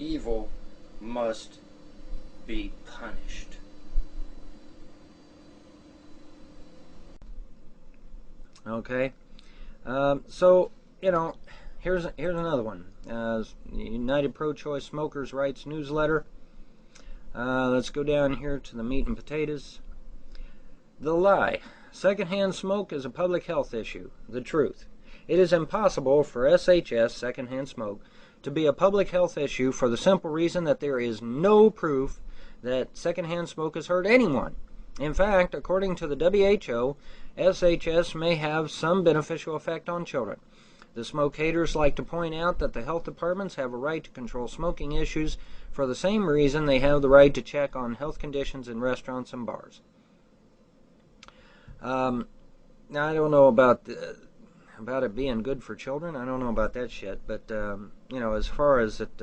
Evil must be punished. Okay, so here's another one. United Pro-Choice Smokers' Rights newsletter. Let's go down here to the meat and potatoes. The lie. Secondhand smoke is a public health issue. The truth. It is impossible for SHS, secondhand smoke, to be a public health issue for the simple reason that there is no proof that secondhand smoke has hurt anyone. In fact, according to the WHO, SHS may have some beneficial effect on children. The smoke haters like to point out that the health departments have a right to control smoking issues for the same reason they have the right to check on health conditions in restaurants and bars. Now, I don't know about it being good for children. I don't know about that shit. But, as far as it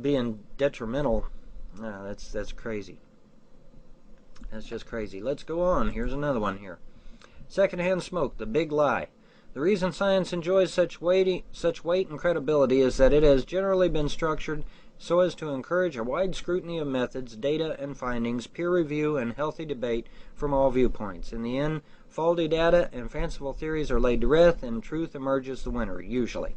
being detrimental, that's crazy. That's just crazy. Let's go on. Here's another one here. Secondhand smoke, the big lie. The reason science enjoys such weight and credibility is that it has generally been structured so as to encourage a wide scrutiny of methods, data, and findings, peer review, and healthy debate from all viewpoints. In the end, faulty data and fanciful theories are laid to rest, and truth emerges the winner, usually.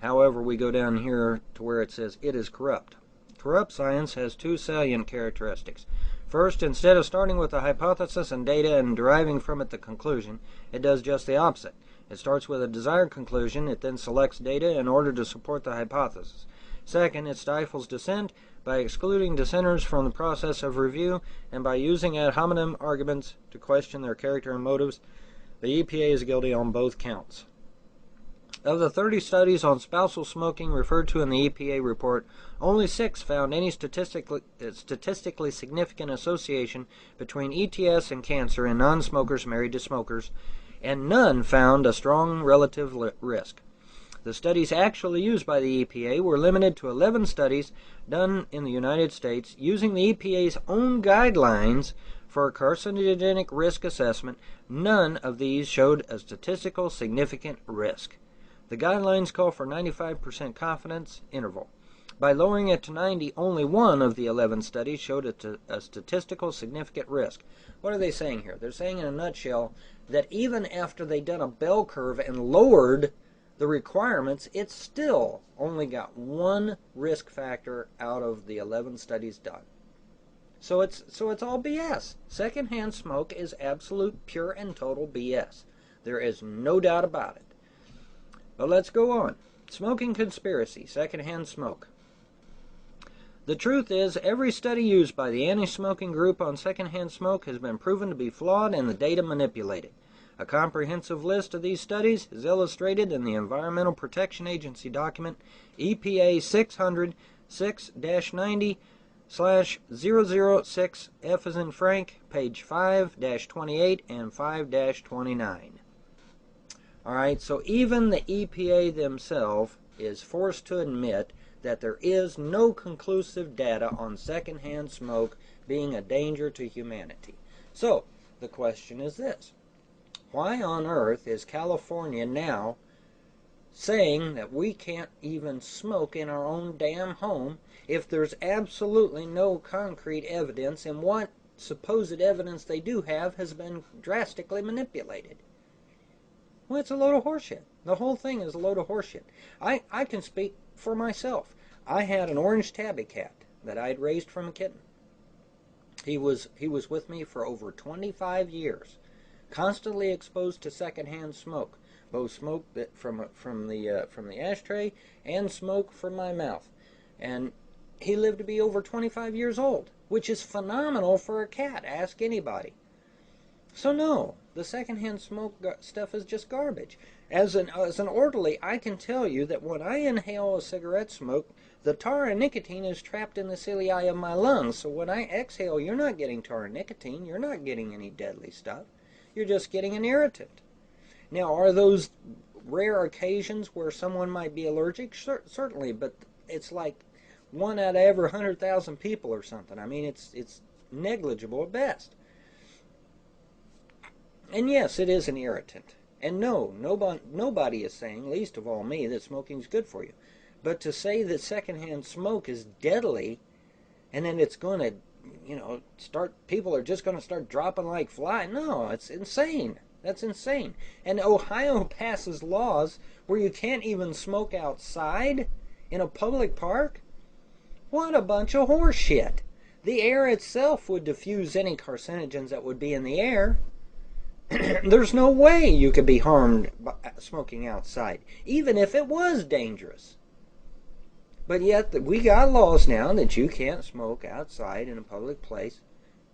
However, we go down here to where it says it is corrupt. Corrupt science has two salient characteristics. First, instead of starting with a hypothesis and data and deriving from it the conclusion, it does just the opposite. It starts with a desired conclusion, it then selects data in order to support the hypothesis. Second, it stifles dissent by excluding dissenters from the process of review and by using ad hominem arguments to question their character and motives. The EPA is guilty on both counts. Of the 30 studies on spousal smoking referred to in the EPA report, only 6 found any statistically significant association between ETS and cancer in non-smokers married to smokers, and none found a strong relative risk. The studies actually used by the EPA were limited to 11 studies done in the United States using the EPA's own guidelines for carcinogenic risk assessment. None of these showed a statistical significant risk. The guidelines call for 95% confidence interval. By lowering it to 90, only one of the 11 studies showed a statistical significant risk. What are they saying here? They're saying in a nutshell that even after they've done a bell curve and lowered the requirements, it still only got one risk factor out of the 11 studies done. So it's all BS. Secondhand smoke is absolute, pure, and total BS. There is no doubt about it. But let's go on. Smoking conspiracy, secondhand smoke. The truth is, every study used by the anti-smoking group on secondhand smoke has been proven to be flawed and the data manipulated. A comprehensive list of these studies is illustrated in the Environmental Protection Agency document EPA 600-690/006 F as in Frank, page 5-28 and 5-29. Alright, so even the EPA themselves is forced to admit that there is no conclusive data on secondhand smoke being a danger to humanity. So, the question is this. Why on earth is California now saying that we can't even smoke in our own damn home if there's absolutely no concrete evidence, and what supposed evidence they do have has been drastically manipulated? Well, it's a load of horseshit. The whole thing is a load of horseshit. I can speak for myself. I had an orange tabby cat that I'd raised from a kitten. He was with me for over 25 years, constantly exposed to secondhand smoke, both smoke from the ashtray and smoke from my mouth. And he lived to be over 25 years old, which is phenomenal for a cat. Ask anybody. So no, the secondhand smoke stuff is just garbage. As an orderly, I can tell you that when I inhale a cigarette smoke, the tar and nicotine is trapped in the ciliary of my lungs. So when I exhale, you're not getting tar and nicotine. You're not getting any deadly stuff. You're just getting an irritant. Now, are those rare occasions where someone might be allergic? Certainly, but it's like 1 out of every 100,000 people or something. I mean, it's negligible at best. And yes, it is an irritant. And no, nobody is saying, least of all me, that smoking is good for you. But to say that secondhand smoke is deadly, and then it's going to, people are just going to start dropping like flies. No, it's insane. That's insane. And Ohio passes laws where you can't even smoke outside in a public park? What a bunch of horse shit. The air itself would diffuse any carcinogens that would be in the air. There's no way you could be harmed by smoking outside, even if it was dangerous. But yet, we got laws now that you can't smoke outside in a public place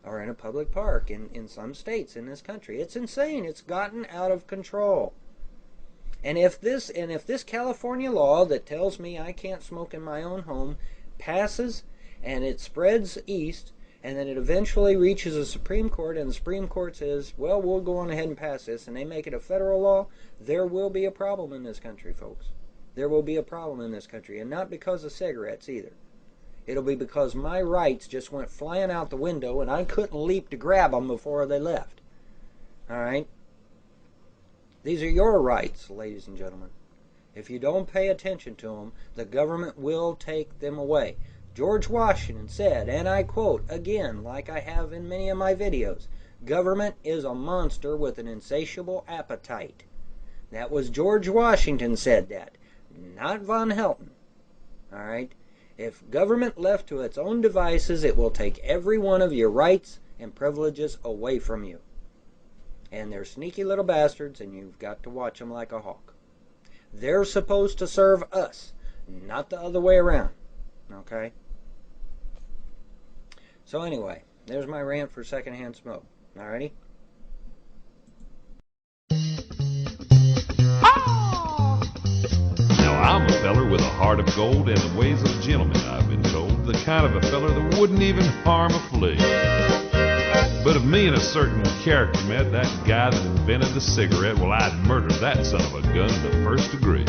or in a public park in some states in this country. It's insane. It's gotten out of control. And if this California law that tells me I can't smoke in my own home passes and it spreads east, and then it eventually reaches the Supreme Court, and the Supreme Court says, well, we'll go on ahead and pass this, and they make it a federal law, there will be a problem in this country, folks. There will be a problem in this country, and not because of cigarettes either. It'll be because my rights just went flying out the window, and I couldn't leap to grab them before they left. All right? These are your rights, ladies and gentlemen. If you don't pay attention to them, the government will take them away. George Washington said, and I quote again, like I have in many of my videos, government is a monster with an insatiable appetite. That was George Washington said that, not Von Helton. All right? If government left to its own devices, it will take every one of your rights and privileges away from you. And they're sneaky little bastards, and you've got to watch them like a hawk. They're supposed to serve us, not the other way around. Okay? So anyway, there's my rant for secondhand smoke. Alrighty? Now I'm a feller with a heart of gold and the ways of a gentleman, I've been told. The kind of a feller that wouldn't even harm a flea. But if me and a certain character met, that guy that invented the cigarette, well, I'd murder that son of a gun in the first degree.